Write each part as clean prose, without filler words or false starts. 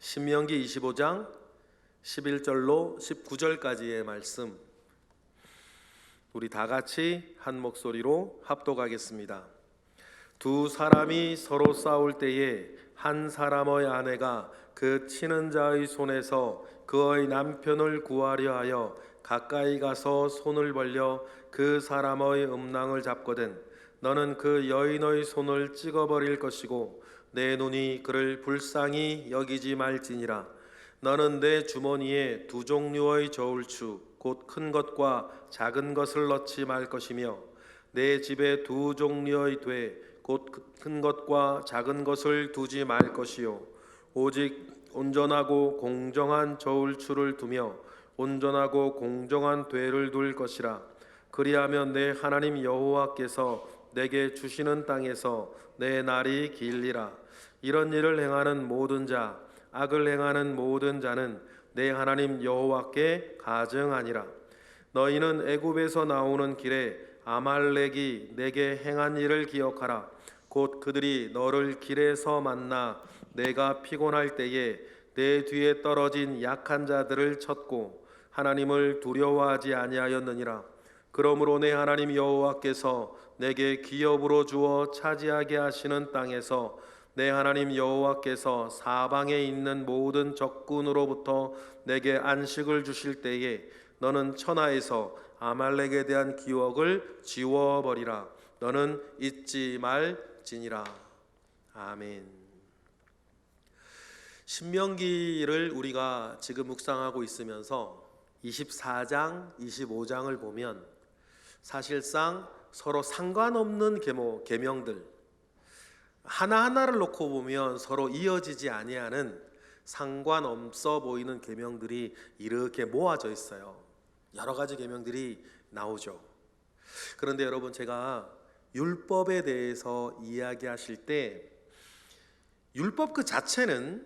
신명기 25장 11절로 19절까지의 말씀, 우리 다 같이 한 목소리로 합독하겠습니다. 두 사람이 서로 싸울 때에 한 사람의 아내가 그 치는 자의 손에서 그의 남편을 구하려 하여 가까이 가서 손을 벌려 그 사람의 음낭을 잡거든 너는 그 여인의 손을 찍어버릴 것이고 내 눈이 그를 불쌍히 여기지 말지니라. 너는 내 주머니에 두 종류의 저울추 곧 큰 것과 작은 것을 넣지 말 것이며 내 집에 두 종류의 돼 곧 큰 것과 작은 것을 두지 말 것이요 오직 온전하고 공정한 저울추를 두며 온전하고 공정한 되를 둘 것이라. 그리하면 내 하나님 여호와께서 내게 주시는 땅에서 내 날이 길리라. 이런 일을 행하는 모든 자, 악을 행하는 모든 자는 내 하나님 여호와께 가증하니라. 너희는 애굽에서 나오는 길에 아말렉이 내게 행한 일을 기억하라. 곧 그들이 너를 길에서 만나 내가 피곤할 때에 내 뒤에 떨어진 약한 자들을 쳤고 하나님을 두려워하지 아니하였느니라. 그러므로 내 하나님 여호와께서 내게 기업으로 주어 차지하게 하시는 땅에서 내 하나님 여호와께서 사방에 있는 모든 적군으로부터 내게 안식을 주실 때에 너는 천하에서 아말렉에 대한 기억을 지워버리라. 너는 잊지 말지니라. 아멘. 신명기를 우리가 지금 묵상하고 있으면서 24장, 25장을 보면 사실상 서로 상관없는 계명들 하나하나를 놓고 보면 서로 이어지지 아니하는 상관없어 보이는 계명들이 이렇게 모아져 있어요. 여러 가지 계명들이 나오죠. 그런데 여러분, 제가 율법에 대해서 이야기하실 때 율법 그 자체는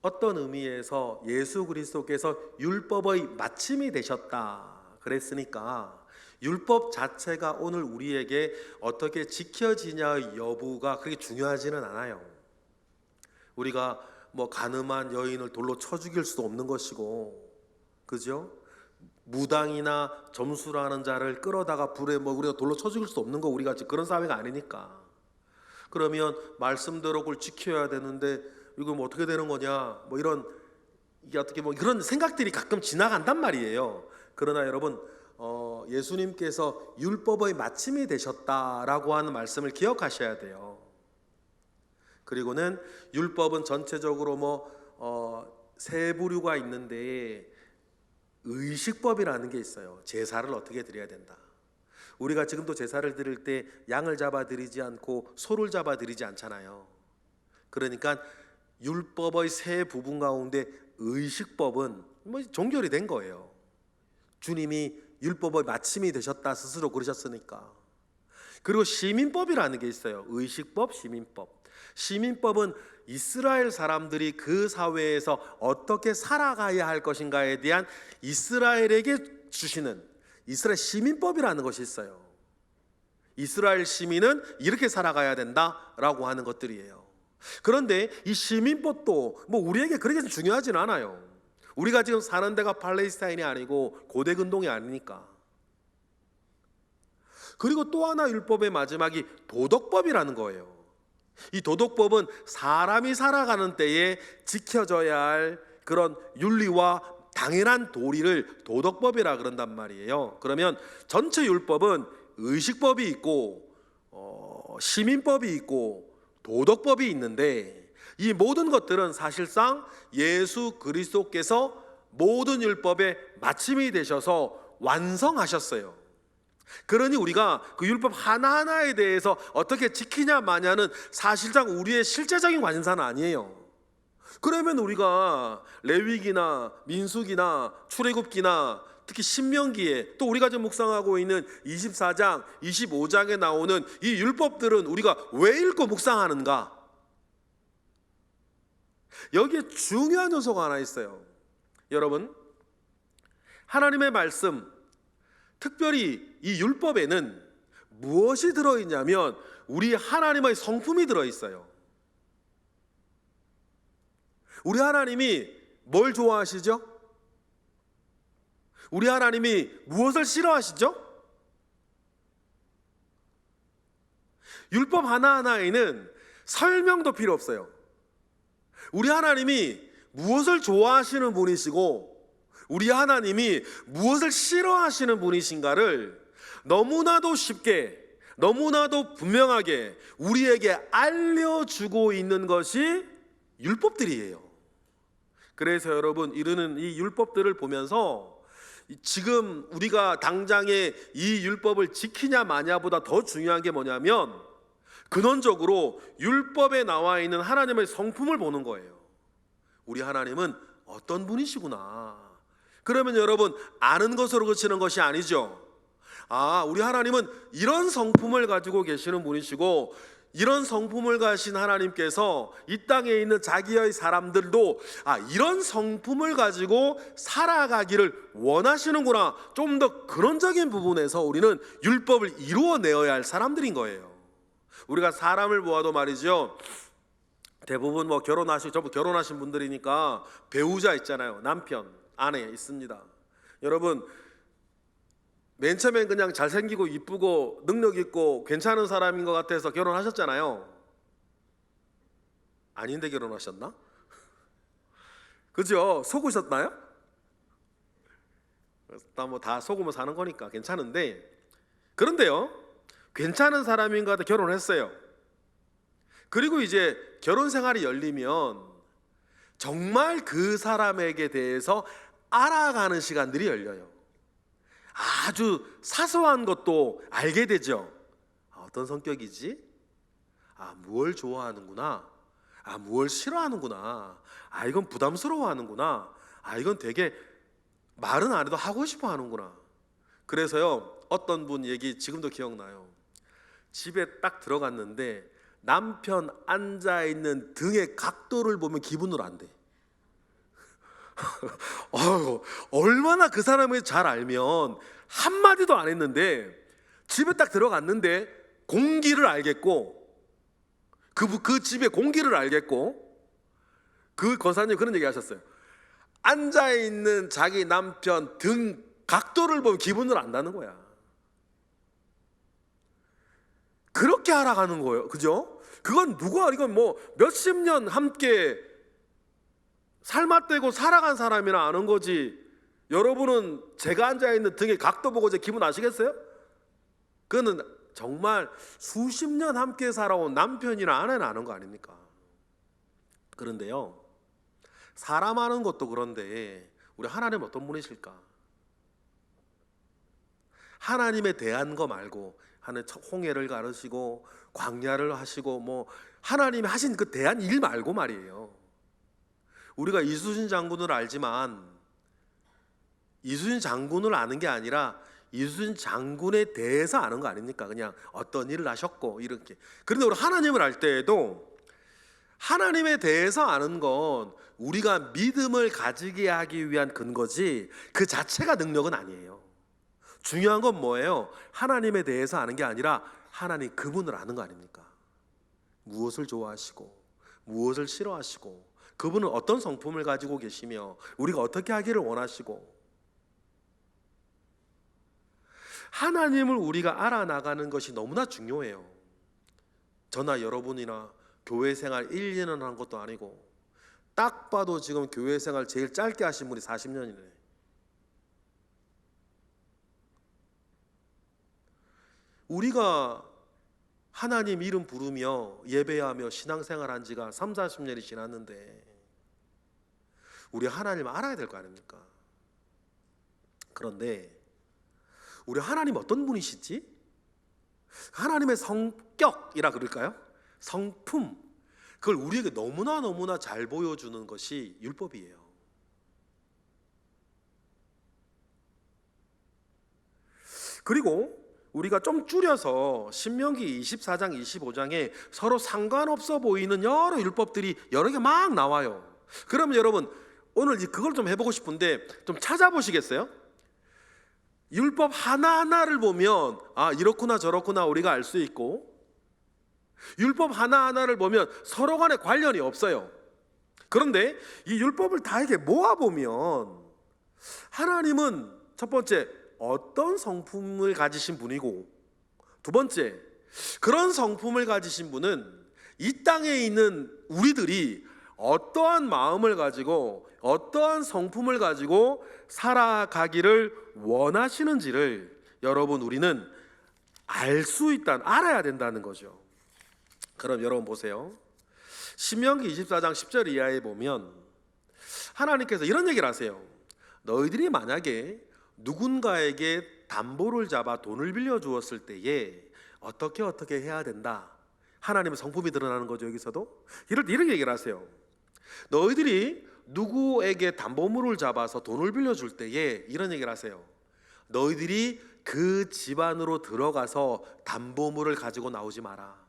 어떤 의미에서 예수 그리스도께서 율법의 마침이 되셨다 그랬으니까 율법 자체가 오늘 우리에게 어떻게 지켜지냐의 여부가 그렇게 중요하지는 않아요. 우리가 가늠한 여인을 돌로 쳐 죽일 수도 없는 것이고, 그죠? 무당이나 점수라는 자를 끌어다가 불에 우리가 돌로 쳐 죽일 수도 없는 거, 우리가 지금 그런 사회가 아니니까. 그러면 말씀대로 그걸 지켜야 되는데 이거 어떻게 되는 거냐, 이게 어떻게 그런 생각들이 가끔 지나간단 말이에요. 그러나 여러분, 예수님께서 율법의 마침이 되셨다라고 하는 말씀을 기억하셔야 돼요. 그리고는 율법은 전체적으로 세 부류가 있는데 의식법이라는 게 있어요. 제사를 어떻게 드려야 된다. 우리가 지금도 제사를 드릴 때 양을 잡아 드리지 않고 소를 잡아 드리지 않잖아요. 그러니까 율법의 세 부분 가운데 의식법은 종결이 된 거예요. 주님이 율법의 마침이 되셨다 스스로 그러셨으니까. 그리고 시민법이라는 게 있어요. 의식법, 시민법. 시민법은 이스라엘 사람들이 그 사회에서 어떻게 살아가야 할 것인가에 대한 이스라엘에게 주시는 이스라엘 시민법이라는 것이 있어요. 이스라엘 시민은 이렇게 살아가야 된다라고 하는 것들이에요. 그런데 이 시민법도 우리에게 그렇게 중요하진 않아요. 우리가 지금 사는 데가 팔레스타인이 아니고 고대 근동이 아니니까. 그리고 또 하나 율법의 마지막이 도덕법이라는 거예요. 이 도덕법은 사람이 살아가는 때에 지켜져야 할 그런 윤리와 당연한 도리를 도덕법이라 그런단 말이에요. 그러면 전체 율법은 의식법이 있고 시민법이 있고 도덕법이 있는데, 이 모든 것들은 사실상 예수 그리스도께서 모든 율법의 마침이 되셔서 완성하셨어요. 그러니 우리가 그 율법 하나하나에 대해서 어떻게 지키냐 마냐는 사실상 우리의 실제적인 관심사는 아니에요. 그러면 우리가 레위기나 민수기나 출애굽기나 특히 신명기에, 또 우리가 지금 묵상하고 있는 24장, 25장에 나오는 이 율법들은 우리가 왜 읽고 묵상하는가? 여기에 중요한 요소가 하나 있어요. 여러분, 하나님의 말씀, 특별히 이 율법에는 무엇이 들어있냐면 우리 하나님의 성품이 들어있어요. 우리 하나님이 뭘 좋아하시죠? 우리 하나님이 무엇을 싫어하시죠? 율법 하나하나에는 설명도 필요 없어요. 우리 하나님이 무엇을 좋아하시는 분이시고 우리 하나님이 무엇을 싫어하시는 분이신가를 너무나도 쉽게, 너무나도 분명하게 우리에게 알려주고 있는 것이 율법들이에요. 그래서 여러분, 이르는 이 율법들을 보면서 지금 우리가 당장에 이 율법을 지키냐 마냐보다 더 중요한 게 뭐냐면 근원적으로 율법에 나와 있는 하나님의 성품을 보는 거예요. 우리 하나님은 어떤 분이시구나. 그러면 여러분, 아는 것으로 그치는 것이 아니죠. 우리 하나님은 이런 성품을 가지고 계시는 분이시고 이런 성품을 가진 하나님께서 이 땅에 있는 자기의 사람들도 이런 성품을 가지고 살아가기를 원하시는구나. 좀 더 근원적인 부분에서 우리는 율법을 이루어내어야 할 사람들인 거예요. 우리가 사람을 보아도 말이죠, 대부분 결혼하신 분들이니까 배우자 있잖아요. 남편, 아내 있습니다. 여러분, 맨 처음엔 그냥 잘생기고 이쁘고 능력 있고 괜찮은 사람인 것 같아서 결혼하셨잖아요. 아닌데 결혼하셨나? 그죠? 속으셨나요? 다 속으면 사는 거니까 괜찮은데, 그런데요, 괜찮은 사람인 것 같아 결혼했어요. 그리고 이제 결혼 생활이 열리면 정말 그 사람에게 대해서 알아가는 시간들이 열려요. 아주 사소한 것도 알게 되죠. 어떤 성격이지? 무엇을 좋아하는구나. 무엇을 싫어하는구나. 이건 부담스러워하는구나. 이건 되게 말은 안 해도 하고 싶어 하는구나. 그래서요, 어떤 분 얘기 지금도 기억나요. 집에 딱 들어갔는데 남편 앉아있는 등의 각도를 보면 기분으로 안 돼. 얼마나 그 사람을 잘 알면 한마디도 안 했는데 집에 딱 들어갔는데 공기를 알겠고 그 집의 공기를 알겠고, 그 권사님 그런 얘기 하셨어요. 앉아있는 자기 남편 등 각도를 보면 기분을 안다는 거야. 그렇게 알아가는 거예요. 그죠? 이건 뭐 몇십 년 함께 삶아떼고 살아간 사람이나 아는 거지. 여러분은 제가 앉아있는 등의 각도 보고 제 기분 아시겠어요? 그거는 정말 수십 년 함께 살아온 남편이나 아내는 아는 거 아닙니까? 그런데요, 사람 아는 것도 그런데 우리 하나님 어떤 분이실까? 하나님에 대한 거 말고 하나님 홍해를 가르시고 광야를 하시고 뭐 하나님이 하신 그 대한 일 말고 말이에요. 우리가 이순신 장군을 알지만 이순신 장군을 아는 게 아니라 이순신 장군에 대해서 아는 거 아닙니까? 그냥 어떤 일을 하셨고 이렇게. 그런데 우리 하나님을 알 때에도 하나님에 대해서 아는 건 우리가 믿음을 가지게 하기 위한 근거지 그 자체가 능력은 아니에요. 중요한 건 뭐예요? 하나님에 대해서 아는 게 아니라 하나님 그분을 아는 거 아닙니까? 무엇을 좋아하시고 무엇을 싫어하시고 그분은 어떤 성품을 가지고 계시며 우리가 어떻게 하기를 원하시고, 하나님을 우리가 알아나가는 것이 너무나 중요해요. 저나 여러분이나 교회 생활 1, 2년 한 것도 아니고 딱 봐도 지금 교회 생활 제일 짧게 하신 분이 40년이네. 우리가 하나님 이름 부르며 예배하며 신앙생활 한 지가 3, 40년이 지났는데 우리 하나님 알아야 될 거 아닙니까? 그런데 우리 하나님 어떤 분이시지? 하나님의 성격이라 그럴까요? 성품, 그걸 우리에게 너무나 잘 보여주는 것이 율법이에요. 그리고 우리가 좀 줄여서 신명기 24장 25장에 서로 상관없어 보이는 여러 율법들이 여러 개 막 나와요. 그러면 여러분 오늘 그걸 좀 해보고 싶은데 좀 찾아보시겠어요? 율법 하나하나를 보면 이렇구나 저렇구나 우리가 알 수 있고, 율법 하나하나를 보면 서로 간에 관련이 없어요. 그런데 이 율법을 다 이렇게 모아보면 하나님은 첫 번째 어떤 성품을 가지신 분이고, 두 번째 그런 성품을 가지신 분은 이 땅에 있는 우리들이 어떠한 마음을 가지고 어떠한 성품을 가지고 살아가기를 원하시는지를 여러분 우리는 알아야 된다는 거죠. 그럼 여러분 보세요. 신명기 24장 10절 이하에 보면 하나님께서 이런 얘기를 하세요. 너희들이 만약에 누군가에게 담보를 잡아 돈을 빌려 주었을 때에 어떻게 해야 된다. 하나님의 성품이 드러나는 거죠. 여기서도 이렇게 얘기를 하세요. 너희들이 누구에게 담보물을 잡아서 돈을 빌려줄 때에 이런 얘기를 하세요. 너희들이 그 집 안으로 들어가서 담보물을 가지고 나오지 마라.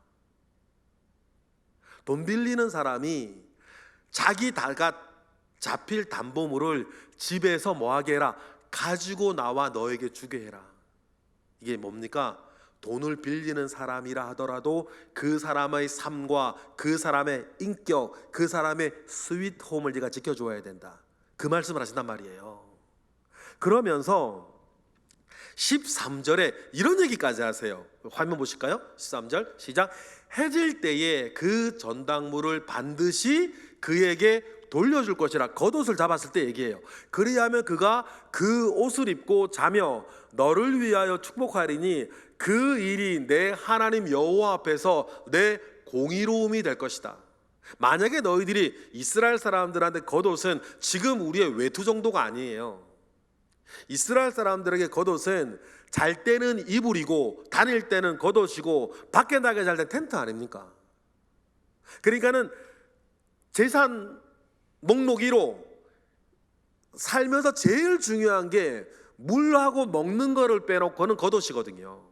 돈 빌리는 사람이 자기가 잡힐 담보물을 집에서 뭐하게 해라? 가지고 나와 너에게 주게 해라. 이게 뭡니까? 돈을 빌리는 사람이라 하더라도 그 사람의 삶과 그 사람의 인격, 그 사람의 스윗홈을 네가 지켜줘야 된다. 그 말씀을 하신단 말이에요. 그러면서 13절에 이런 얘기까지 하세요. 화면 보실까요? 13절 시작. 해질 때에 그 전당물을 반드시 그에게 돌려줄 것이라. 겉옷을 잡았을 때 얘기해요. 그리하면 그가 그 옷을 입고 자며 너를 위하여 축복하리니 그 일이 내 하나님 여호와 앞에서 내 공의로움이 될 것이다. 만약에 너희들이 이스라엘 사람들한테 겉옷은 지금 우리의 외투 정도가 아니에요. 이스라엘 사람들에게 겉옷은 잘 때는 이불이고 다닐 때는 겉옷이고 밖에 나게 잘 때 텐트 아닙니까? 그러니까는 재산 목록 1호 살면서 제일 중요한 게 물하고 먹는 거를 빼놓고는 겉옷이거든요.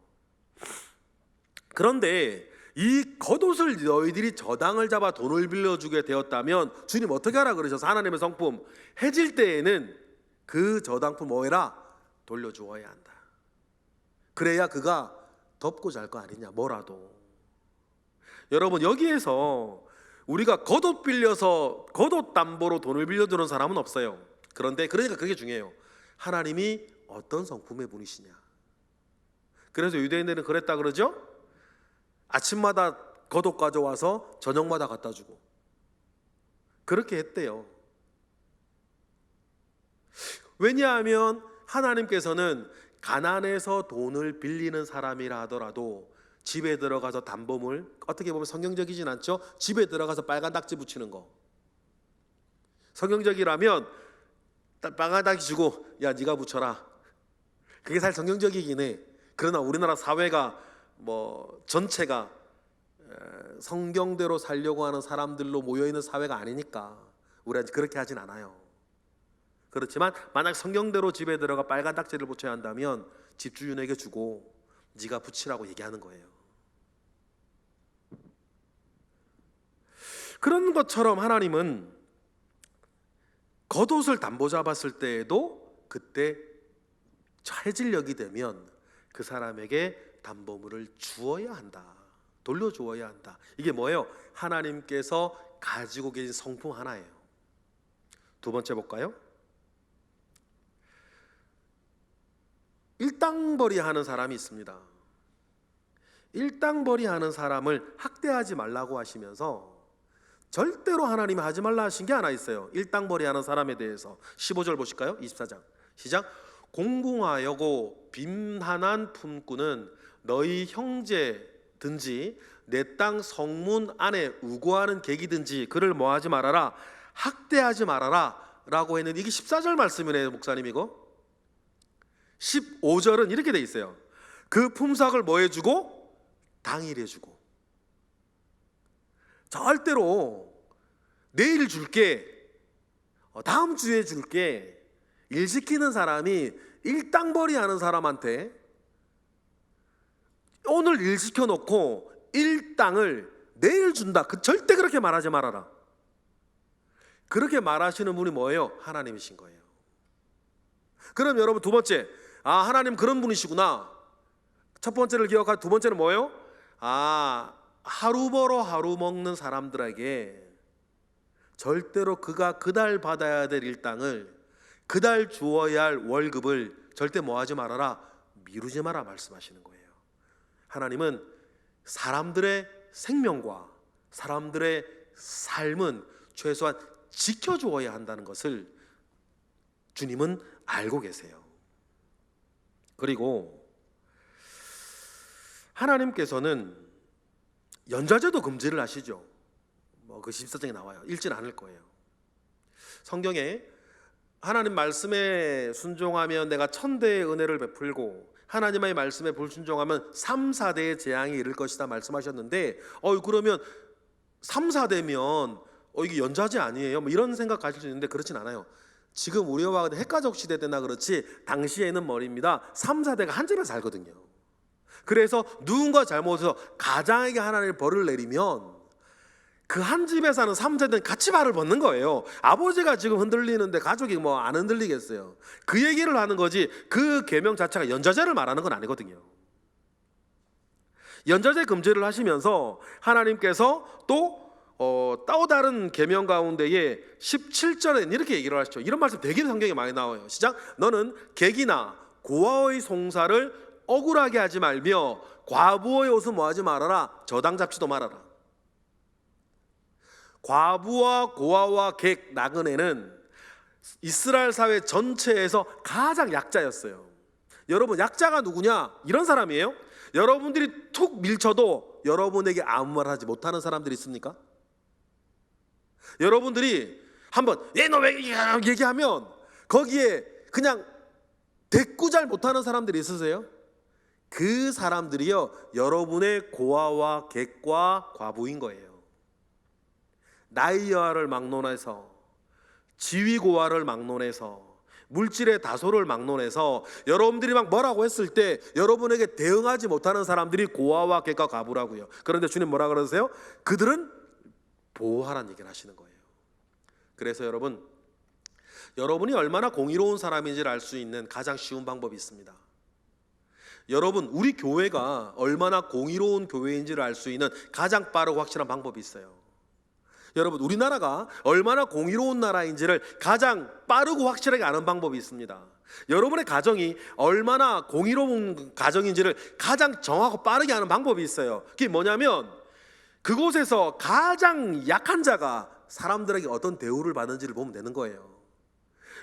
그런데 이 겉옷을 너희들이 저당을 잡아 돈을 빌려주게 되었다면 주님 어떻게 하라 그러셔서 하나님의 성품 해질 때에는 그 저당품 뭐해라? 돌려주어야 한다. 그래야 그가 덮고 잘 거 아니냐 뭐라도. 여러분 여기에서 우리가 겉옷 빌려서 겉옷 담보로 돈을 빌려주는 사람은 없어요. 그러니까 그게 중요해요. 하나님이 어떤 성품의 분이시냐. 그래서 유대인들은 그랬다 그러죠. 아침마다 겉옷 가져와서 저녁마다 갖다 주고 그렇게 했대요. 왜냐하면 하나님께서는 가난해서 돈을 빌리는 사람이라 하더라도 집에 들어가서 담보물, 어떻게 보면 성경적이진 않죠. 집에 들어가서 빨간 닥지 붙이는 거 성경적이라면 빨간 닥지 주고 야 네가 붙여라. 그게 사실 성경적이긴 해. 그러나 우리나라 사회가 전체가 성경대로 살려고 하는 사람들로 모여있는 사회가 아니니까 우리가 그렇게 하진 않아요. 그렇지만 만약 성경대로 집에 들어가 빨간 닥지를 붙여야 한다면 집주인에게 주고 네가 붙이라고 얘기하는 거예요. 그런 것처럼 하나님은 겉옷을 담보 잡았을 때에도 그때 해질녘이 되면 그 사람에게 담보물을 주어야 한다. 돌려주어야 한다. 이게 뭐예요? 하나님께서 가지고 계신 성품 하나예요. 두 번째 볼까요? 일당벌이 하는 사람이 있습니다. 일당벌이 하는 사람을 학대하지 말라고 하시면서 절대로 하나님이 하지 말라 하신 게 하나 있어요. 일당벌이 하는 사람에 대해서 15절 보실까요? 24장 시작. 공궁하여고 빈한한 품꾼은 너희 형제든지 내 땅 성문 안에 우고하는 객이든지 그를 뭐하지 말아라? 학대하지 말아라 라고 했는데 이게 14절 말씀이네요. 목사님 이거 15절은 이렇게 돼 있어요. 그 품삯을 뭐 해주고? 당일해주고. 절대로 내일 줄게, 다음 주에 줄게, 일 시키는 사람이 일당벌이 하는 사람한테 오늘 일 시켜놓고 일당을 내일 준다. 절대 그렇게 말하지 말아라. 그렇게 말하시는 분이 뭐예요? 하나님이신 거예요. 그럼 여러분 두 번째, 하나님 그런 분이시구나. 첫 번째를 기억하고 두 번째는 뭐예요? 하루 벌어 하루 먹는 사람들에게 절대로 그가 그달 받아야 될 일당을, 그달 주어야 할 월급을 절대 뭐하지 말아라, 미루지 마라 말씀하시는 거예요. 하나님은 사람들의 생명과 사람들의 삶은 최소한 지켜주어야 한다는 것을 주님은 알고 계세요. 그리고 하나님께서는 연좌제도 금지를 하시죠. 그 14장에 나와요. 읽지는 않을 거예요. 성경에 하나님 말씀에 순종하면 내가 천대의 은혜를 베풀고 하나님의 말씀에 불순종하면 3, 4대의 재앙이 이를 것이다 말씀하셨는데 그러면 3, 4대면 이게 연좌제 아니에요? 이런 생각 가질 수 있는데 그렇진 않아요. 지금 우리와 핵가족 시대 때나 그렇지 당시에는 말입니다, 3, 4대가 한 집에 살거든요. 그래서 누군가 잘못해서 가장에게 하나님의 벌을 내리면 그 한 집에 사는 3세대는 같이 벌을 받는 거예요. 아버지가 지금 흔들리는데 가족이 안 흔들리겠어요. 그 얘기를 하는 거지, 그 계명 자체가 연좌제를 말하는 건 아니거든요. 연좌제 금지를 하시면서 하나님께서 또 다른 계명 가운데에 17절에 이렇게 얘기를 하시죠. 이런 말씀 되게 성경에 많이 나와요. 시작. 너는 객이나 고아의 송사를 억울하게 하지 말며 과부의 옷은 뭐하지 말아라, 저당 잡지도 말아라. 과부와 고아와 객, 나그네는 이스라엘 사회 전체에서 가장 약자였어요. 여러분, 약자가 누구냐? 이런 사람이에요. 여러분들이 툭 밀쳐도 여러분에게 아무 말 하지 못하는 사람들이 있습니까? 여러분들이 한번 너 왜 얘기하면 거기에 그냥 대꾸 잘 못하는 사람들이 있으세요? 그 사람들이요, 여러분의 고아와 객과 과부인 거예요. 나이 여하를 막론해서, 지위 고하를 막론해서, 물질의 다소를 막론해서 여러분들이 막 뭐라고 했을 때 여러분에게 대응하지 못하는 사람들이 고아와 객과 과부라고요. 그런데 주님 뭐라 그러세요? 그들은 보호하라는 얘기를 하시는 거예요. 그래서 여러분이 얼마나 공의로운 사람인지를 알 수 있는 가장 쉬운 방법이 있습니다. 여러분, 우리 교회가 얼마나 공의로운 교회인지를 알 수 있는 가장 빠르고 확실한 방법이 있어요. 여러분, 우리나라가 얼마나 공의로운 나라인지를 가장 빠르고 확실하게 아는 방법이 있습니다. 여러분의 가정이 얼마나 공의로운 가정인지를 가장 정확하고 빠르게 아는 방법이 있어요. 그게 뭐냐면 그곳에서 가장 약한 자가 사람들에게 어떤 대우를 받는지를 보면 되는 거예요.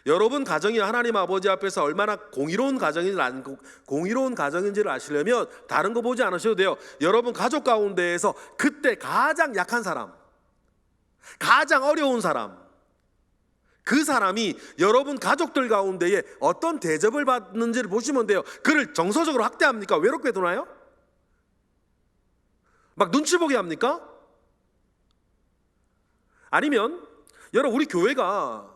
여러분 가정이 하나님 아버지 앞에서 얼마나 공의로운 가정인지를 아시려면 다른 거 보지 않으셔도 돼요. 여러분 가족 가운데에서 그때 가장 약한 사람, 가장 어려운 사람, 그 사람이 여러분 가족들 가운데에 어떤 대접을 받는지를 보시면 돼요. 그를 정서적으로 학대합니까? 외롭게 두나요? 막 눈치 보게 합니까? 아니면 여러분, 우리 교회가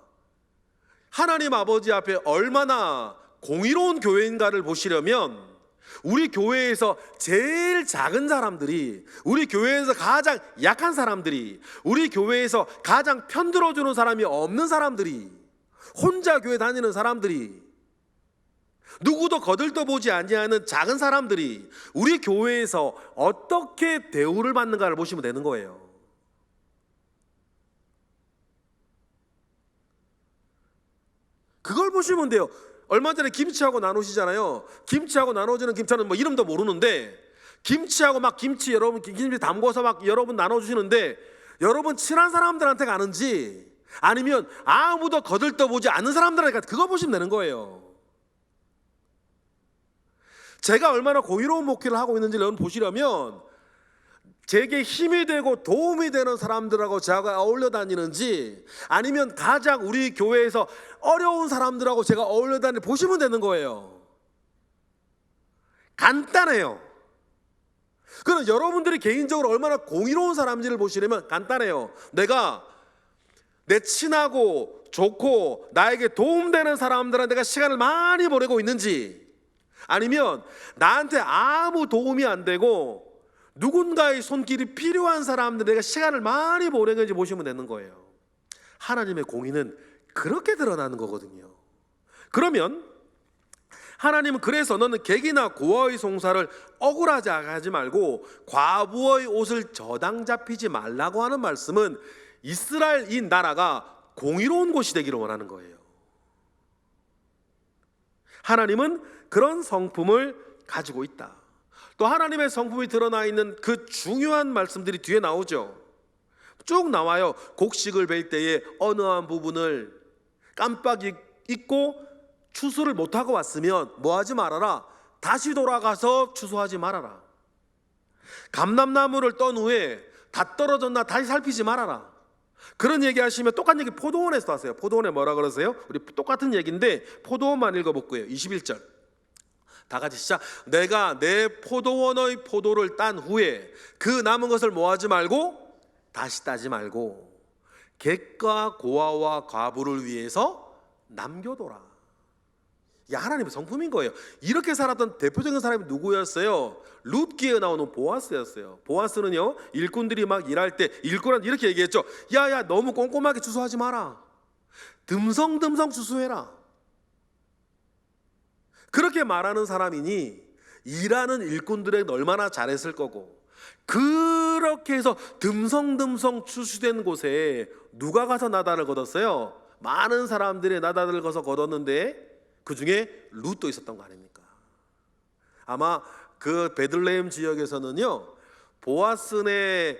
하나님 아버지 앞에 얼마나 공의로운 교회인가를 보시려면 우리 교회에서 제일 작은 사람들이, 우리 교회에서 가장 약한 사람들이, 우리 교회에서 가장 편들어주는 사람이 없는 사람들이, 혼자 교회 다니는 사람들이, 누구도 거들떠보지 아니하는 작은 사람들이 우리 교회에서 어떻게 대우를 받는가를 보시면 되는 거예요. 그걸 보시면 돼요. 얼마 전에 김치하고 나누시잖아요. 김치하고 나눠주는 김치는 이름도 모르는데 김치하고 막 김치 여러분 김치 담궈서 막 여러분 나눠주시는데 여러분 친한 사람들한테 가는지 아니면 아무도 거들떠보지 않는 사람들한테 그거 보시면 되는 거예요. 제가 얼마나 고의로운 목회를 하고 있는지를 여러분 보시려면 제게 힘이 되고 도움이 되는 사람들하고 제가 어울려 다니는지 아니면 가장 우리 교회에서 어려운 사람들하고 제가 어울려 다니는지 보시면 되는 거예요. 간단해요. 그럼 여러분들이 개인적으로 얼마나 공의로운 사람인지를 보시려면 간단해요. 내가 내 친하고 좋고 나에게 도움되는 사람들한테 내가 시간을 많이 보내고 있는지 아니면 나한테 아무 도움이 안 되고 누군가의 손길이 필요한 사람들 내가 시간을 많이 보내는지 보시면 되는 거예요. 하나님의 공의는 그렇게 드러나는 거거든요. 그러면 하나님은 그래서 너는 객이나 고아의 송사를 억울하지 하지 말고 과부의 옷을 저당 잡히지 말라고 하는 말씀은 이스라엘 이 나라가 공의로운 곳이 되기를 원하는 거예요. 하나님은 그런 성품을 가지고 있다. 또 하나님의 성품이 드러나 있는 그 중요한 말씀들이 뒤에 나오죠. 쭉 나와요. 곡식을 벨 때에 어느 한 부분을 깜빡 잊고 추수를 못하고 왔으면 뭐하지 말아라. 다시 돌아가서 추수하지 말아라. 감람나무를 떤 후에 다 떨어졌나 다시 살피지 말아라. 그런 얘기 하시면 똑같은 얘기 포도원에서 하세요. 포도원에 뭐라 그러세요? 우리 똑같은 얘기인데 포도원만 읽어볼게요. 21절 다 같이 시작. 내가 내 포도원의 포도를 딴 후에 그 남은 것을 뭐하지 말고 다시 따지 말고 객과 고아와 과부를 위해서 남겨둬라. 하나님의 성품인 거예요. 이렇게 살았던 대표적인 사람이 누구였어요? 룻기에 나오는 보아스였어요. 보아스는요, 일꾼들이 막 일할 때 일꾼한테 이렇게 얘기했죠. 야야, 너무 꼼꼼하게 추수하지 마라. 듬성듬성 추수해라. 그렇게 말하는 사람이니 일하는 일꾼들에게 얼마나 잘했을 거고, 그렇게 해서 듬성듬성 추수된 곳에 누가 가서 나달을 거뒀어요? 많은 사람들이 나달을 가서 거뒀는데 그 중에 룻도 있었던 거 아닙니까? 아마 그 베들레헴 지역에서는요, 보아스네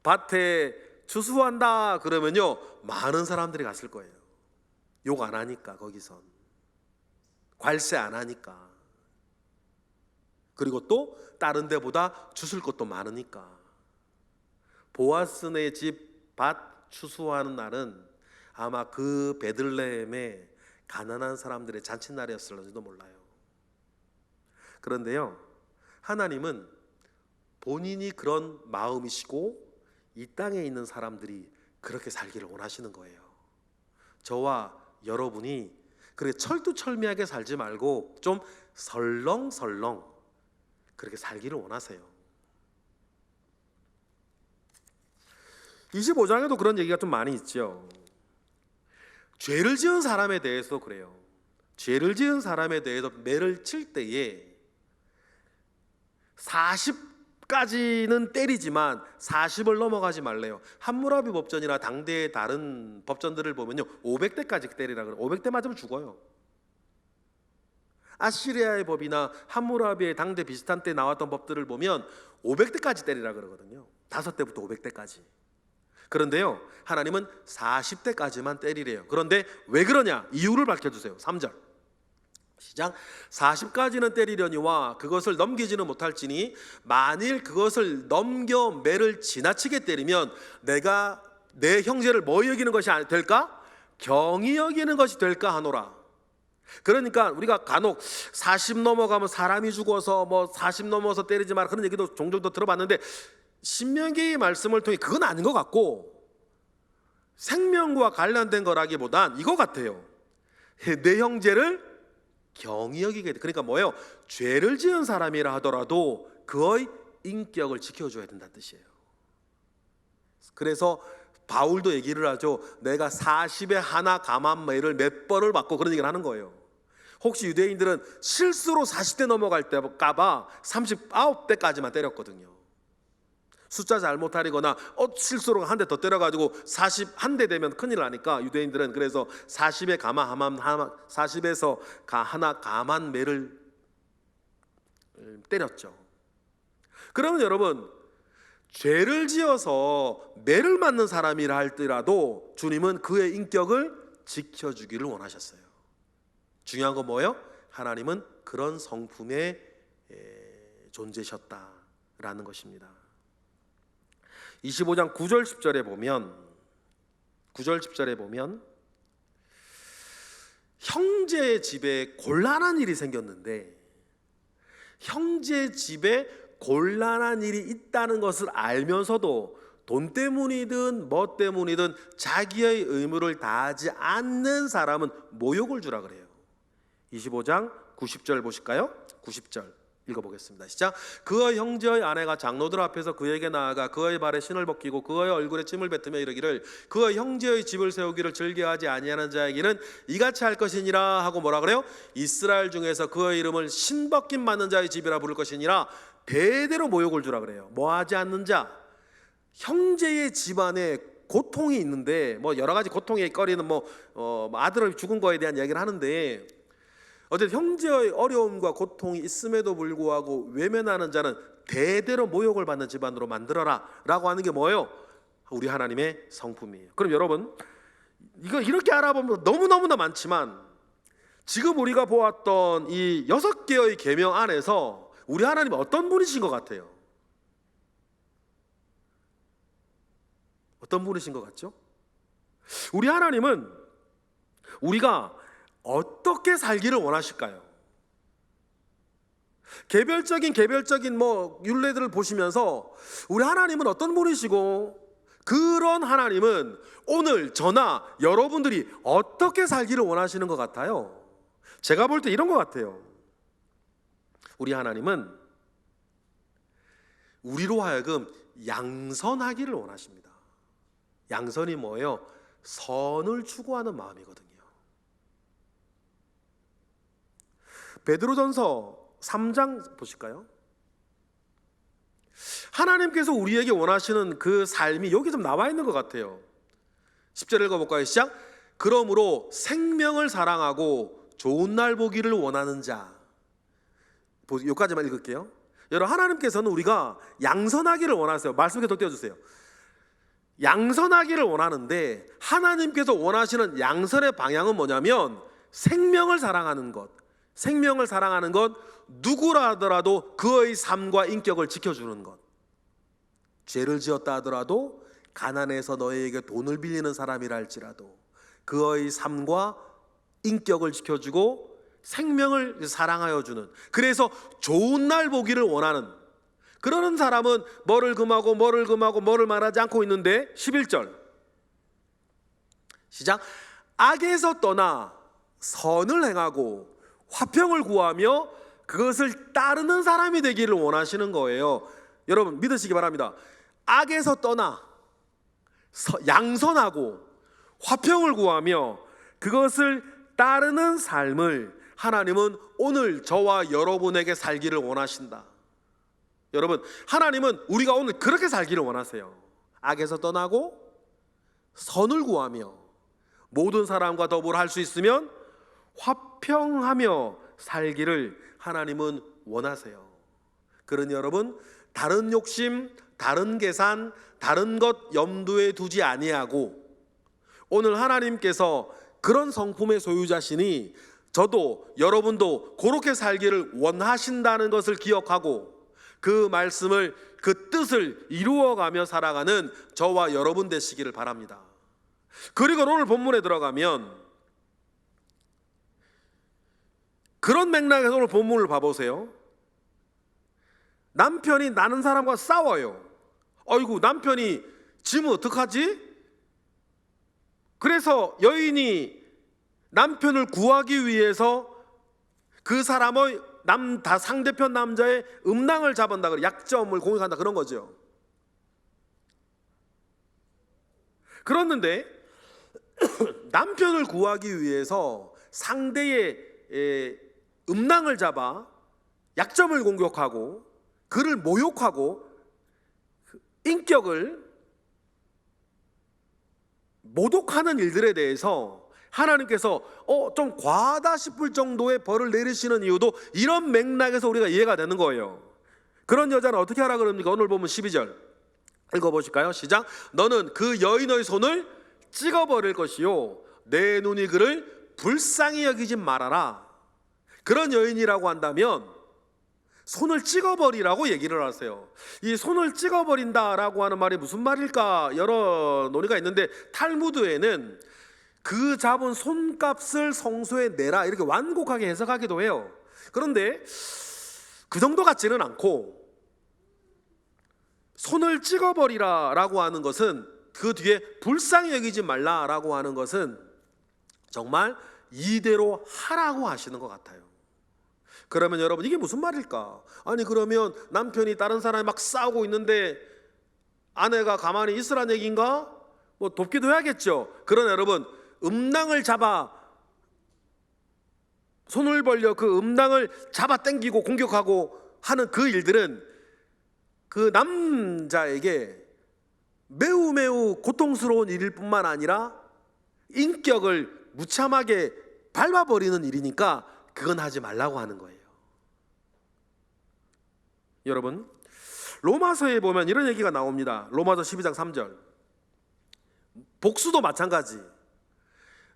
밭에 추수한다 그러면요 많은 사람들이 갔을 거예요. 욕 안 하니까, 거기선 관세 안 하니까, 그리고 또 다른 데보다 주술 것도 많으니까. 보아스네 집 밭 추수하는 날은 아마 그 베들레헴에 가난한 사람들의 잔칫날이었을지도 몰라요. 그런데요, 하나님은 본인이 그런 마음이시고 이 땅에 있는 사람들이 그렇게 살기를 원하시는 거예요. 저와 여러분이 그렇게 철두철미하게 살지 말고 좀 설렁설렁 그렇게 살기를 원하세요. 25장에도 그런 얘기가 좀 많이 있죠. 죄를 지은 사람에 대해서 그래요. 죄를 지은 사람에 대해서 매를 칠 때에 40까지는 때리지만 40을 넘어가지 말래요. 함무라비 법전이나 당대의 다른 법전들을 보면요 500대까지 때리라 그래요. 500대 맞으면 죽어요. 아시리아의 법이나 함무라비의 당대 비슷한 때 나왔던 법들을 보면 500대까지 때리라 그러거든요. 5대부터 500대까지. 그런데요, 하나님은 40대까지만 때리래요. 그런데 왜 그러냐? 이유를 밝혀주세요. 3절 시작. 40까지는 때리려니와 그것을 넘기지는 못할지니 만일 그것을 넘겨 매를 지나치게 때리면 내가 내 형제를 뭐 여기는 것이 될까? 경히 여기는 것이 될까 하노라. 그러니까 우리가 간혹 40 넘어가면 사람이 죽어서 뭐 40 넘어서 때리지 마라 그런 얘기도 종종 더 들어봤는데, 신명기의 말씀을 통해 그건 아닌 것 같고 생명과 관련된 거라기보단 이거 같아요. 내 형제를 경히 여기게 돼. 그러니까 뭐예요? 죄를 지은 사람이라 하더라도 그의 인격을 지켜줘야 된다는 뜻이에요. 그래서 바울도 얘기를 하죠. 내가 40에 하나 감한 매를 몇 번을 받고 그런 얘기를 하는 거예요. 혹시 유대인들은 실수로 40대 넘어갈까봐 39대까지만 때렸거든요. 숫자 잘못하리거나 실수로 한 대 더 때려가지고 41대 되면 큰일 나니까 유대인들은 그래서 40에 가마 하만 40에서 하나 감한 매를 때렸죠. 그러면 여러분, 죄를 지어서 매를 맞는 사람이라 할지라도 주님은 그의 인격을 지켜주기를 원하셨어요. 중요한 건 뭐예요? 하나님은 그런 성품의 존재셨다라는 것입니다. 25장 9절 10절에 보면 형제 집에 곤란한 일이 생겼는데, 형제 집에 곤란한 일이 있다는 것을 알면서도 돈 때문이든 뭐 때문이든 자기의 의무를 다하지 않는 사람은 모욕을 주라 그래요. 25장 90절 보실까요? 90절 읽어보겠습니다. 시작. 그의 형제의 아내가 장로들 앞에서 그에게 나아가 그의 발에 신을 벗기고 그의 얼굴에 침을 뱉으며 이르기를 그의 형제의 집을 세우기를 즐겨하지 아니하는 자에게는 이같이 할 것이니라 하고 뭐라 그래요? 이스라엘 중에서 그의 이름을 신벗김 받는 자의 집이라 부를 것이니라. 대대로 모욕을 주라 그래요. 뭐하지 않는 자, 형제의 집안에 고통이 있는데 뭐 여러 가지 고통의 거리는 아들이 죽은 거에 대한 이야기를 하는데, 어쨌든 형제의 어려움과 고통이 있음에도 불구하고 외면하는 자는 대대로 모욕을 받는 집안으로 만들어라 라고 하는 게 뭐예요? 우리 하나님의 성품이에요. 그럼 여러분, 이거 이렇게 알아보면 너무너무나 많지만 지금 우리가 보았던 이 6개의 계명 안에서 우리 하나님은 어떤 분이신 것 같아요? 어떤 분이신 것 같죠? 우리 하나님은 우리가 어떻게 살기를 원하실까요? 개별적인 율례들을 보시면서 우리 하나님은 어떤 분이시고, 그런 하나님은 오늘 저나 여러분들이 어떻게 살기를 원하시는 것 같아요? 제가 볼 때 이런 것 같아요. 우리 하나님은 우리로 하여금 양선하기를 원하십니다. 양선이 뭐예요? 선을 추구하는 마음이거든요. 베드로전서 3장 보실까요? 하나님께서 우리에게 원하시는 그 삶이 여기 좀 나와 있는 것 같아요. 10절 읽어볼까요? 시작. 그러므로 생명을 사랑하고 좋은 날 보기를 원하는 자. 여기까지만 읽을게요. 여러분, 하나님께서는 우리가 양선하기를 원하세요. 말씀 계속 띄워주세요. 양선하기를 원하는데 하나님께서 원하시는 양선의 방향은 뭐냐면 생명을 사랑하는 것. 생명을 사랑하는 것, 누구라 하더라도 그의 삶과 인격을 지켜주는 것. 죄를 지었다 하더라도, 가난해서 너희에게 돈을 빌리는 사람이라 할지라도 그의 삶과 인격을 지켜주고 생명을 사랑하여 주는, 그래서 좋은 날 보기를 원하는, 그러는 사람은 뭐를 금하고 뭐를 말하지 않고 있는데 11절 시작. 악에서 떠나 선을 행하고 화평을 구하며 그것을 따르는 사람이 되기를 원하시는 거예요. 여러분 믿으시기 바랍니다. 악에서 떠나 양선하고 화평을 구하며 그것을 따르는 삶을 하나님은 오늘 저와 여러분에게 살기를 원하신다. 여러분, 하나님은 우리가 오늘 그렇게 살기를 원하세요. 악에서 떠나고 선을 구하며 모든 사람과 더불어 할 수 있으면 화평하며 살기를 하나님은 원하세요. 그러니 여러분, 다른 욕심, 다른 계산, 다른 것 염두에 두지 아니하고 오늘 하나님께서 그런 성품의 소유자시니 저도 여러분도 그렇게 살기를 원하신다는 것을 기억하고 그 말씀을, 그 뜻을 이루어가며 살아가는 저와 여러분 되시기를 바랍니다. 그리고 오늘 본문에 들어가면 그런 맥락에서 오늘 본문을 봐보세요. 남편이 나는 사람과 싸워요. 어이구, 남편이 지면 어떡하지? 그래서 여인이 남편을 구하기 위해서 그 사람의 상대편 남자의 음낭을 잡은다, 약점을 공격한다, 그런 거죠. 그렇는데 남편을 구하기 위해서 상대의 음낭을 잡아 약점을 공격하고 그를 모욕하고 인격을 모독하는 일들에 대해서 하나님께서 좀 과하다 싶을 정도의 벌을 내리시는 이유도 이런 맥락에서 우리가 이해가 되는 거예요. 그런 여자는 어떻게 하라 그럽니까? 오늘 보면 12절 읽어보실까요? 시작. 너는 그 여인의 손을 찍어버릴 것이요 내 눈이 그를 불쌍히 여기지 말아라. 그런 여인이라고 한다면 손을 찍어버리라고 얘기를 하세요. 이 손을 찍어버린다라고 하는 말이 무슨 말일까 여러 논의가 있는데, 탈무드에는 그 잡은 손값을 성소에 내라 이렇게 완곡하게 해석하기도 해요. 그런데 그 정도 같지는 않고, 손을 찍어버리라라고 하는 것은, 그 뒤에 불쌍히 여기지 말라라고 하는 것은 정말 이대로 하라고 하시는 것 같아요. 그러면 여러분, 이게 무슨 말일까? 아니 그러면 남편이 다른 사람이 막 싸우고 있는데 아내가 가만히 있으란 얘기인가? 뭐 돕기도 해야겠죠. 그러나 여러분, 음낭을 잡아, 손을 벌려 그 음낭을 잡아 당기고 공격하고 하는 그 일들은 그 남자에게 매우 매우 고통스러운 일일 뿐만 아니라 인격을 무참하게 밟아버리는 일이니까 그건 하지 말라고 하는 거예요. 여러분, 로마서에 보면 이런 얘기가 나옵니다. 로마서 12장 3절. 복수도 마찬가지,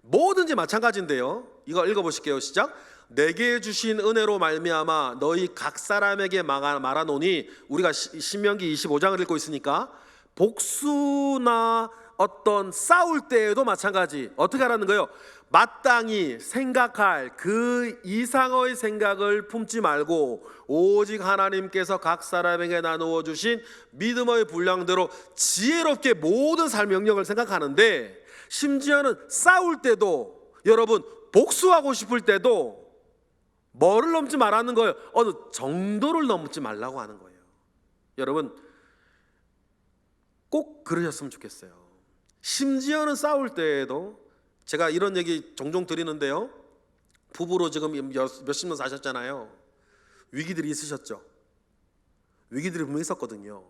뭐든지 마찬가지인데요. 이거 읽어보실게요. 시작. 내게 주신 은혜로 말미암아 너희 각 사람에게 말하노니, 우리가 신명기 25장을 읽고 있으니까 복수나 어떤 싸울 때에도 마찬가지. 어떻게 하라는 거예요? 마땅히 생각할 그 이상의 생각을 품지 말고 오직 하나님께서 각 사람에게 나누어 주신 믿음의 분량대로 지혜롭게 모든 삶 영역을 생각하는데, 심지어는 싸울 때도, 여러분 복수하고 싶을 때도 뭐를 넘지 말라는 거예요? 어느 정도를 넘지 말라고 하는 거예요. 여러분 꼭 그러셨으면 좋겠어요. 심지어는 싸울 때에도, 제가 이런 얘기 종종 드리는데요, 부부로 지금 몇십 년 사셨잖아요. 위기들이 있으셨죠. 위기들이 분명히 있었거든요.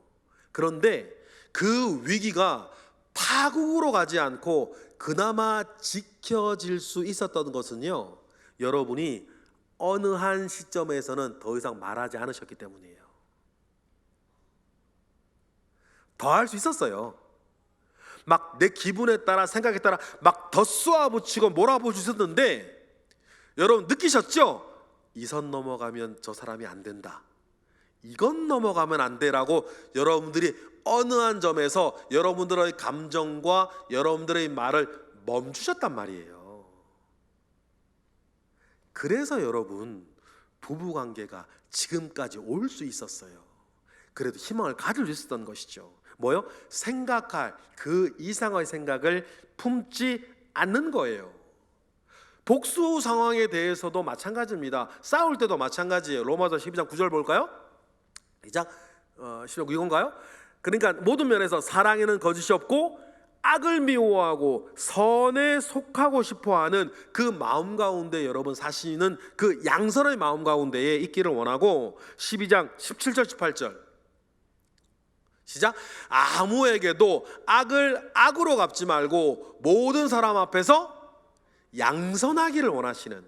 그런데 그 위기가 파국으로 가지 않고 그나마 지켜질 수 있었던 것은요, 여러분이 어느 한 시점에서는 더 이상 말하지 않으셨기 때문이에요. 더 할 수 있었어요. 막 내 기분에 따라, 생각에 따라 막 더 쏘아붙이고 몰아붙일 수 있었는데, 여러분 느끼셨죠? 이 선 넘어가면 저 사람이 안 된다, 이건 넘어가면 안 돼라고 여러분들이 어느 한 점에서 여러분들의 감정과 여러분들의 말을 멈추셨단 말이에요. 그래서 여러분 부부관계가 지금까지 올 수 있었어요. 그래도 희망을 가질 수 있었던 것이죠. 뭐요? 생각할 그 이상의 생각을 품지 않는 거예요. 복수 상황에 대해서도 마찬가지입니다. 싸울 때도 마찬가지예요. 로마서 12장 9절 볼까요? 시작. 이건가요? 그러니까 모든 면에서 사랑에는 거짓이 없고 악을 미워하고 선에 속하고 싶어하는 그 마음 가운데 여러분 사시는 그 양선의 마음 가운데에 있기를 원하고, 12장 17절 18절 시작. 아무에게도 악을 악으로 갚지 말고 모든 사람 앞에서 양선하기를 원하시는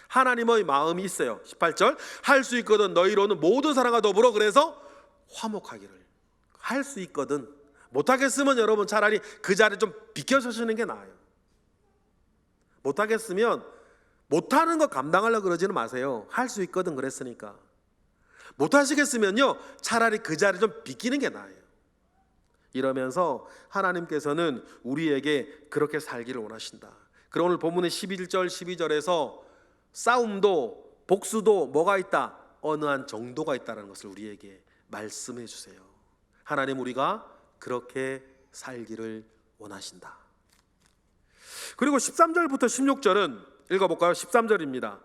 하나님의 마음이 있어요. 18절. 할 수 있거든 너희로는 모든 사람과 더불어 그래서 화목하기를. 할 수 있거든. 못하겠으면 여러분 차라리 그 자리에 좀 비켜서시는 게 나아요. 못하겠으면 못하는 거 감당하려고 그러지는 마세요. 할 수 있거든 그랬으니까. 못하시겠으면요 차라리 그 자리에 좀 비키는 게 나아요. 이러면서 하나님께서는 우리에게 그렇게 살기를 원하신다. 그럼 오늘 본문의 11절 12절에서 싸움도 복수도 뭐가 있다? 어느 한 정도가 있다는 것을 우리에게 말씀해 주세요. 하나님, 우리가 그렇게 살기를 원하신다. 그리고 13절부터 16절은 읽어볼까요? 13절입니다.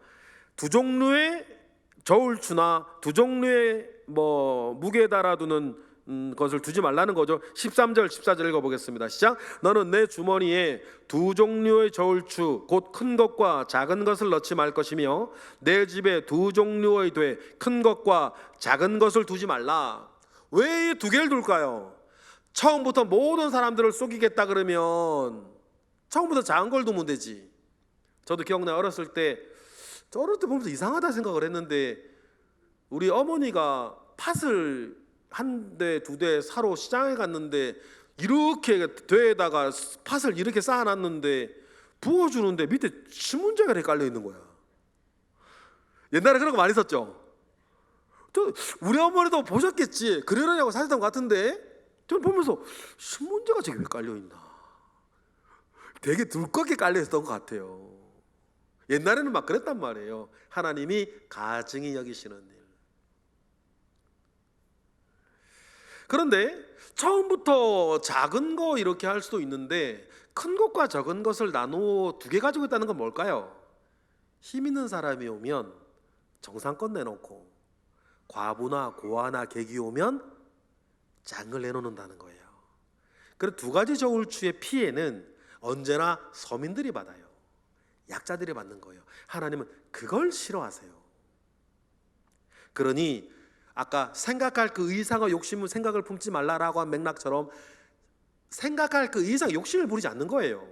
두 종류의 저울추나 두 종류의 무게에 달아두는 것을 두지 말라는 거죠. 13절 14절 읽어보겠습니다. 시작. 너는 내 주머니에 두 종류의 저울추 곧 큰 것과 작은 것을 넣지 말 것이며 내 집에 두 종류의 돼 큰 것과 작은 것을 두지 말라. 왜 이 두 개를 둘까요? 처음부터 모든 사람들을 속이겠다 그러면 처음부터 작은 걸 두면 되지. 저도 기억나요. 어렸을 때 보면서 이상하다 생각을 했는데, 우리 어머니가 팥을 한 대, 두 대 사러 시장에 갔는데 이렇게 대에다가 팥을 이렇게 쌓아놨는데 부어주는데 밑에 신문지가 이렇게 깔려 있는 거야. 옛날에 그런 거 많이 썼죠. 우리 어머니도 보셨겠지. 그러려냐고 사셨던 것 같은데, 저는 보면서 신문지가 저기 왜 깔려 있나, 되게 두껍게 깔려 있었던 것 같아요. 옛날에는 막 그랬단 말이에요. 하나님이 가증히 여기시는 일. 그런데 처음부터 작은 거 이렇게 할 수도 있는데, 큰 것과 작은 것을 나누어 두 개 가지고 있다는 건 뭘까요? 힘 있는 사람이 오면 정상껏 내놓고, 과부나 고아나 객이 오면 작은 걸 내놓는다는 거예요. 그래서 두 가지 저울추의 피해는 언제나 서민들이 받아요. 약자들이 받는 거예요. 하나님은 그걸 싫어하세요. 그러니 아까 생각할 그 이상의 욕심은 생각을 품지 말라라고 한 맥락처럼 생각할 그 이상 욕심을 부리지 않는 거예요.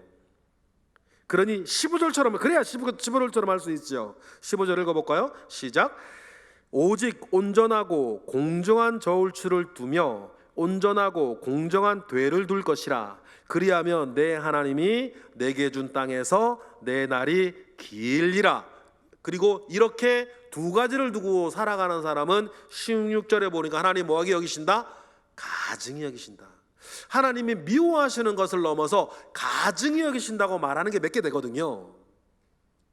그러니 15절처럼, 그래야 15절처럼 할 수 있죠. 15절 읽어볼까요? 시작. 오직 온전하고 공정한 저울추를 두며 온전하고 공정한 되를 둘 것이라. 그리하면 내 하나님이 내게 준 땅에서 내 날이 길리라. 그리고 이렇게 두 가지를 두고 살아가는 사람은 16절에 보니까 하나님 뭐하게 여기신다? 가증히 여기신다. 하나님이 미워하시는 것을 넘어서 가증히 여기신다고 말하는 게 몇 개 되거든요.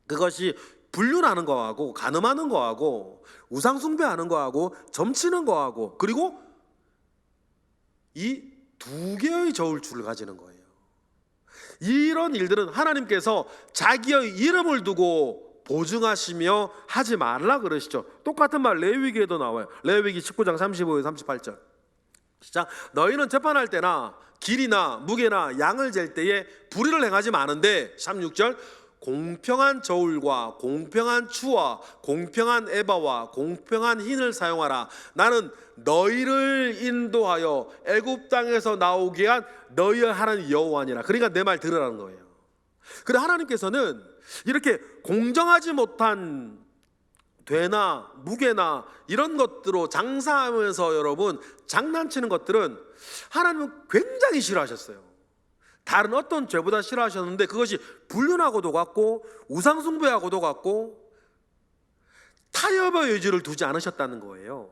그것이 불륜하는 거하고 간음하는 거하고 우상숭배하는 거하고 점치는 거하고 그리고 이 두 개의 저울추를 가지는 거예요. 이런 일들은 하나님께서 자기의 이름을 두고 보증하시며 하지 말라 그러시죠. 똑같은 말 레위기에도 나와요. 레위기 19장 35에 38절 시작. 너희는 재판할 때나 길이나 무게나 양을 잴 때에 불의를 행하지 마는데 36절 공평한 저울과 공평한 추와 공평한 에바와 공평한 흰을 사용하라. 나는 너희를 인도하여 애굽 땅에서 나오게 한 너희의 하나님 여호와니라. 그러니까 내 말 들으라는 거예요. 그래 하나님께서는 이렇게 공정하지 못한 되나 무게나 이런 것들로 장사하면서 여러분 장난치는 것들은 하나님은 굉장히 싫어하셨어요. 다른 어떤 죄보다 싫어하셨는데 그것이 불륜하고도 같고 우상숭배하고도 같고 타협의 의지를 두지 않으셨다는 거예요.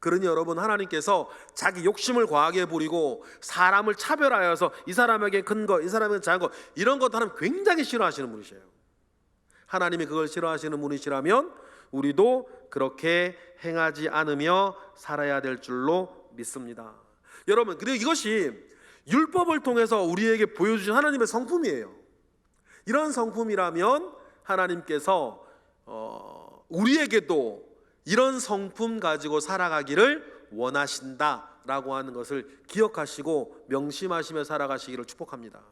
그러니 여러분 하나님께서 자기 욕심을 과하게 부리고 사람을 차별하여서 이 사람에게 큰 거, 이 사람에게 작은 거 이런 것 하나님 굉장히 싫어하시는 분이세요. 하나님이 그걸 싫어하시는 분이시라면 우리도 그렇게 행하지 않으며 살아야 될 줄로 믿습니다. 여러분, 그리고 이것이 율법을 통해서 우리에게 보여주신 하나님의 성품이에요. 이런 성품이라면 하나님께서 우리에게도 이런 성품 가지고 살아가기를 원하신다라고 하는 것을 기억하시고 명심하시며 살아가시기를 축복합니다.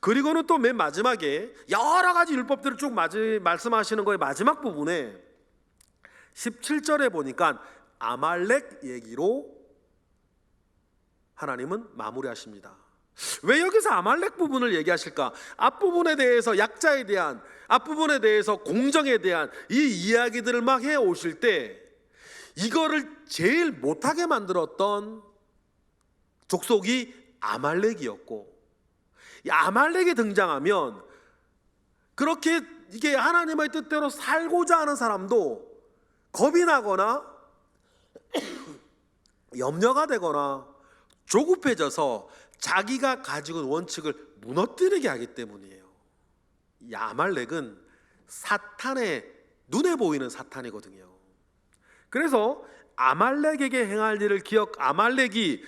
그리고는 또 맨 마지막에 여러 가지 율법들을 쭉 말씀하시는 거의 마지막 부분에 17절에 보니까 아말렉 얘기로 하나님은 마무리하십니다. 왜 여기서 아말렉 부분을 얘기하실까? 앞부분에 대해서 약자에 대한, 앞부분에 대해서 공정에 대한 이 이야기들을 막 해오실 때 이거를 제일 못하게 만들었던 족속이 아말렉이었고, 이 아말렉이 등장하면 그렇게 이게 하나님의 뜻대로 살고자 하는 사람도 겁이 나거나 염려가 되거나 조급해져서 자기가 가지고 있는 원칙을 무너뜨리게 하기 때문이에요. 이 아말렉은 사탄의 눈에 보이는 사탄이거든요. 그래서 아말렉에게 행할 일을 아말렉이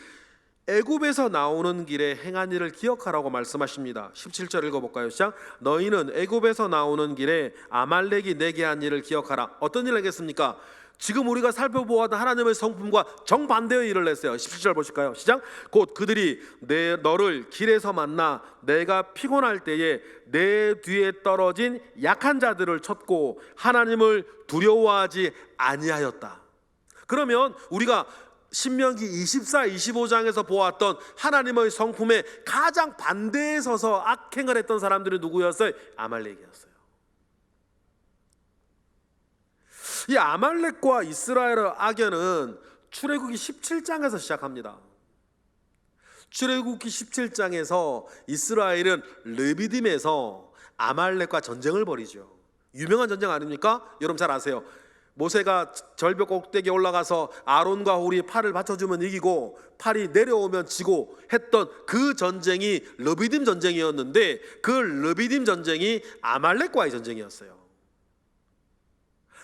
애굽에서 나오는 길에 행한 일을 기억하라고 말씀하십니다. 17절 읽어볼까요? 시작. 너희는 애굽에서 나오는 길에 아말렉이 내게 한 일을 기억하라. 어떤 일을 하겠습니까? 지금 우리가 살펴보았던 하나님의 성품과 정반대의 일을 했어요. 17절 보실까요? 시작. 곧 그들이 너를 길에서 만나 내가 피곤할 때에 내 뒤에 떨어진 약한 자들을 쳤고 하나님을 두려워하지 아니하였다. 그러면 우리가 신명기 24, 25장에서 보았던 하나님의 성품에 가장 반대에 서서 악행을 했던 사람들이 누구였어요? 아말렉이었어요. 이 아말렉과 이스라엘의 악연은 출애굽기 17장에서 시작합니다. 출애굽기 17장에서 이스라엘은 르비딤에서 아말렉과 전쟁을 벌이죠. 유명한 전쟁 아닙니까? 여러분 잘 아세요. 모세가 절벽 꼭대기에 올라가서 아론과 홀이 팔을 받쳐주면 이기고 팔이 내려오면 지고 했던 그 전쟁이 르비딤 전쟁이었는데 그 르비딤 전쟁이 아말렉과의 전쟁이었어요.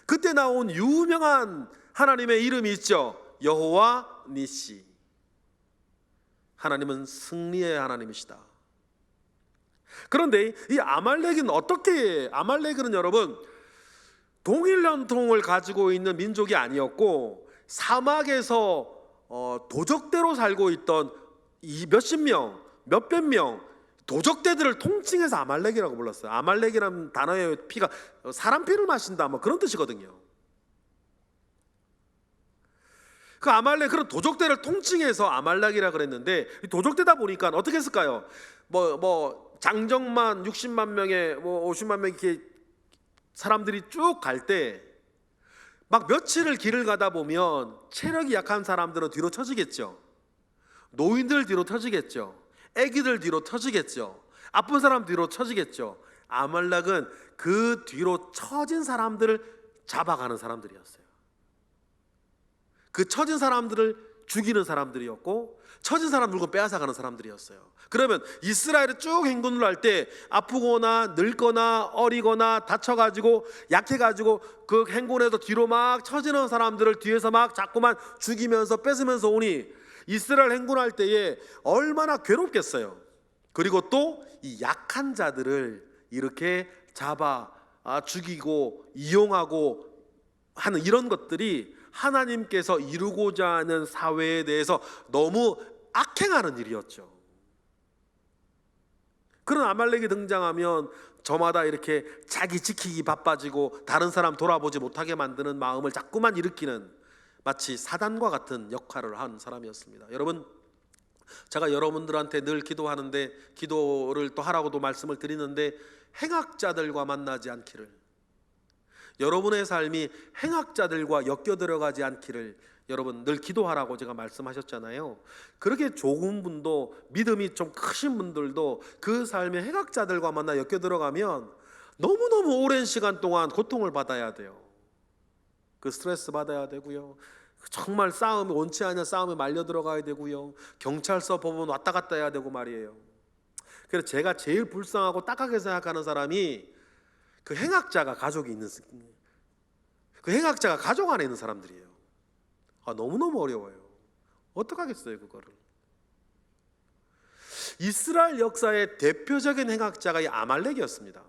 그때 나온 유명한 하나님의 이름이 있죠. 여호와 니시. 하나님은 승리의 하나님이시다. 그런데 이 아말렉은 여러분 동일 전통을 가지고 있는 민족이 아니었고 사막에서 도적대로 살고 있던 몇십 명, 몇백 명 도적대들을 통칭해서 아말렉이라고 불렀어요. 아말렉이라는 단어의 피가 사람 피를 마신다 뭐 그런 뜻이거든요. 그 아말렉, 그런 도적대를 통칭해서 아말렉이라 그랬는데, 도적대다 보니까 어떻게 했을까요? 장정만 60만 명에 50만 명 이렇게 사람들이 쭉 갈 때 막 며칠을 길을 가다 보면 체력이 약한 사람들은 뒤로 처지겠죠. 노인들 뒤로 터지겠죠. 애기들 뒤로 터지겠죠. 아픈 사람 뒤로 처지겠죠. 아말렉은 그 뒤로 처진 사람들을 잡아가는 사람들이었어요. 그 처진 사람들을 죽이는 사람들이었고, 처진 사람 물건 빼앗아가는 사람들이었어요. 그러면 이스라엘이 쭉 행군을 할 때 아프거나 늙거나 어리거나 다쳐가지고 약해가지고 그 행군에서 뒤로 막 처지는 사람들을 뒤에서 막 자꾸만 죽이면서 뺏으면서 오니 이스라엘 행군할 때에 얼마나 괴롭겠어요. 그리고 또 이 약한 자들을 이렇게 잡아 죽이고 이용하고 하는 이런 것들이 하나님께서 이루고자 하는 사회에 대해서 너무 악행하는 일이었죠. 그런 아말렉이 등장하면 저마다 이렇게 자기 지키기 바빠지고 다른 사람 돌아보지 못하게 만드는 마음을 자꾸만 일으키는, 마치 사단과 같은 역할을 한 사람이었습니다. 여러분, 제가 여러분들한테 늘 기도하는데, 기도를 또 하라고도 말씀을 드리는데, 행악자들과 만나지 않기를, 여러분의 삶이 행악자들과 엮여 들어가지 않기를 여러분 늘 기도하라고 제가 말씀하셨잖아요. 그렇게 좋은 분도, 믿음이 좀 크신 분들도 그 삶에 행악자들과 만나 엮여 들어가면 너무너무 오랜 시간 동안 고통을 받아야 돼요. 그 스트레스 받아야 되고요, 정말 싸움이 원치 않은 싸움에 말려 들어가야 되고요, 경찰서 법원 왔다 갔다 해야 되고 말이에요. 그래서 제가 제일 불쌍하고 딱하게 생각하는 사람이 그 행악자가 가족이 있는, 그 행악자가 가족 안에 있는 사람들이에요. 너무너무 어려워요. 어떡하겠어요 그거를. 이스라엘 역사의 대표적인 행악자가 이 아말렉이었습니다.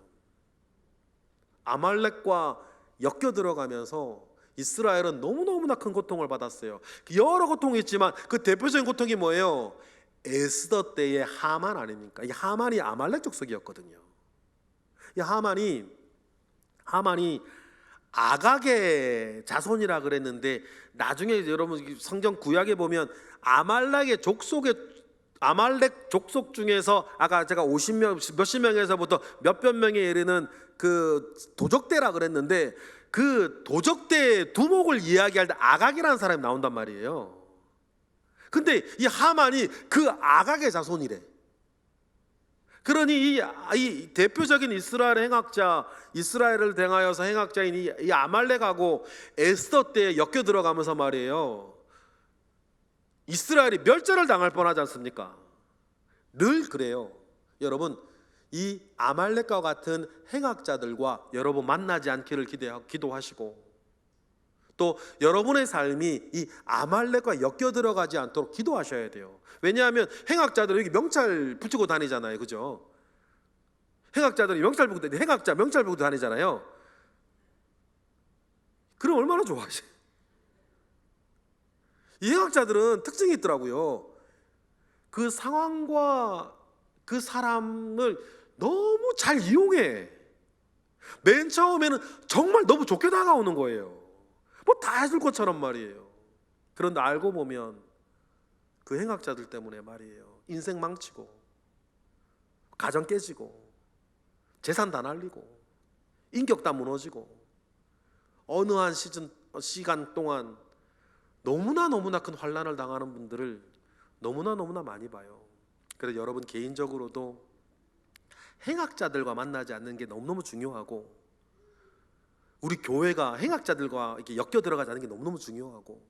아말렉과 엮여 들어가면서 이스라엘은 너무너무나 큰 고통을 받았어요. 여러 고통이 있지만 그 대표적인 고통이 뭐예요? 에스더 때의 하만 아닙니까? 이 하만이 아말렉 족속이었거든요. 이 하만이 아각의 자손이라 그랬는데, 나중에 여러분 성경 구약에 보면 아말렉 족속 중에서 아까 제가 50명 몇십 명에서부터 몇백 명에 이르는 그 도적대라 그랬는데, 그 도적대의 두목을 이야기할 때 아각이라는 사람이 나온단 말이에요. 근데 이 하만이 그 아각의 자손이래. 그러니 이 대표적인 이스라엘 행악자, 이스라엘을 대하여서 행악자인 이 아말렉하고 에스더 때에 엮여 들어가면서 말이에요, 이스라엘이 멸절을 당할 뻔하지 않습니까? 늘 그래요. 여러분, 이 아말렉과 같은 행악자들과 여러분 만나지 않기를 기도하시고, 또 여러분의 삶이 이 아말렉과 엮여 들어가지 않도록 기도하셔야 돼요. 왜냐하면 행악자들은 여기 명찰 붙이고 다니잖아요, 그죠? 행악자들이 명찰 붙이고 다니잖아요. 그럼 얼마나 좋아하셔. 이 행악자들은 특징이 있더라고요. 그 상황과 그 사람을 너무 잘 이용해. 맨 처음에는 정말 너무 좋게 다가오는 거예요. 뭐 다 해줄 것처럼 말이에요. 그런데 알고 보면 그 행악자들 때문에 말이에요, 인생 망치고 가정 깨지고 재산 다 날리고 인격 다 무너지고 어느 한 시간 동안 너무나 큰 환난을 당하는 분들을 너무나 많이 봐요. 그래서 여러분 개인적으로도 행악자들과 만나지 않는 게 너무너무 중요하고, 우리 교회가 행악자들과 이렇게 엮여 들어가지 않는 게 너무너무 중요하고,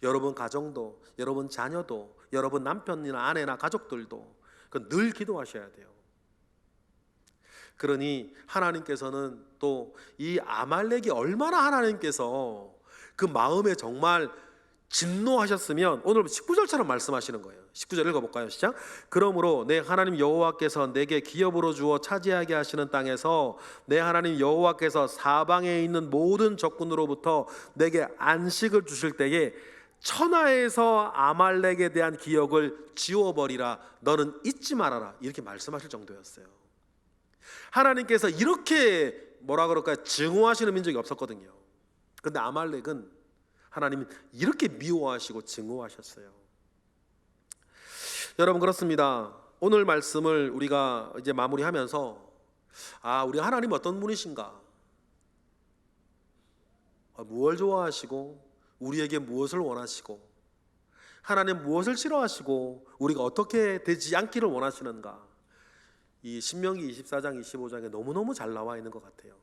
여러분 가정도, 여러분 자녀도, 여러분 남편이나 아내나 가족들도 그건 늘 기도하셔야 돼요. 그러니 하나님께서는 또 이 아말렉이 얼마나 하나님께서 그 마음에 정말 진노하셨으면 오늘 19절처럼 말씀하시는 거예요. 19절 읽어볼까요? 시작. 그러므로 내 하나님 여호와께서 내게 기업으로 주어 차지하게 하시는 땅에서 내 하나님 여호와께서 사방에 있는 모든 적군으로부터 내게 안식을 주실 때에 천하에서 아말렉에 대한 기억을 지워버리라. 너는 잊지 말아라. 이렇게 말씀하실 정도였어요. 하나님께서 이렇게 뭐라 그럴까요? 증오하시는 민족이 없었거든요. 그런데 아말렉은 하나님은 이렇게 미워하시고 증오하셨어요. 여러분, 그렇습니다. 오늘 말씀을 우리가 이제 마무리하면서 우리 하나님 어떤 분이신가? 무엇을 좋아하시고 우리에게 무엇을 원하시고 하나님 무엇을 싫어하시고 우리가 어떻게 되지 않기를 원하시는가? 이 신명기 24장 25장에 너무너무 잘 나와 있는 것 같아요.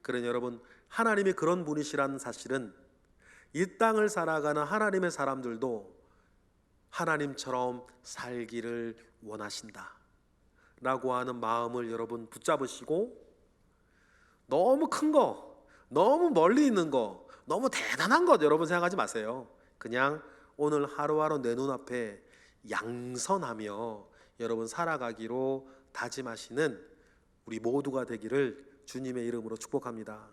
그러니 여러분, 하나님이 그런 분이시라는 사실은 이 땅을 살아가는 하나님의 사람들도 하나님처럼 살기를 원하신다 라고 하는 마음을 여러분 붙잡으시고, 너무 큰 거, 너무 멀리 있는 거, 너무 대단한 것 여러분 생각하지 마세요. 그냥 오늘 하루하루 내 눈앞에 양선하며 여러분 살아가기로 다짐하시는 우리 모두가 되기를 주님의 이름으로 축복합니다.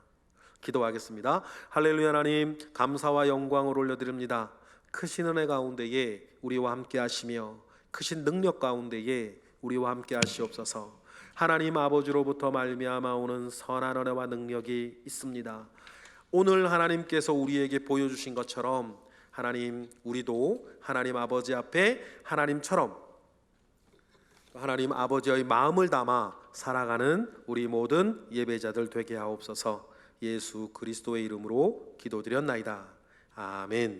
기도하겠습니다. 할렐루야. 하나님, 감사와 영광을 올려드립니다. 크신 은혜 가운데에 우리와 함께 하시며 크신 능력 가운데에 우리와 함께 하시옵소서. 하나님 아버지로부터 말미암아 오는 선한 은혜와 능력이 있습니다. 오늘 하나님께서 우리에게 보여주신 것처럼 하나님, 우리도 하나님 아버지 앞에 하나님처럼 하나님 아버지의 마음을 담아 살아가는 우리 모든 예배자들 되게 하옵소서. 예수 그리스도의 이름으로 기도드렸나이다. 아멘.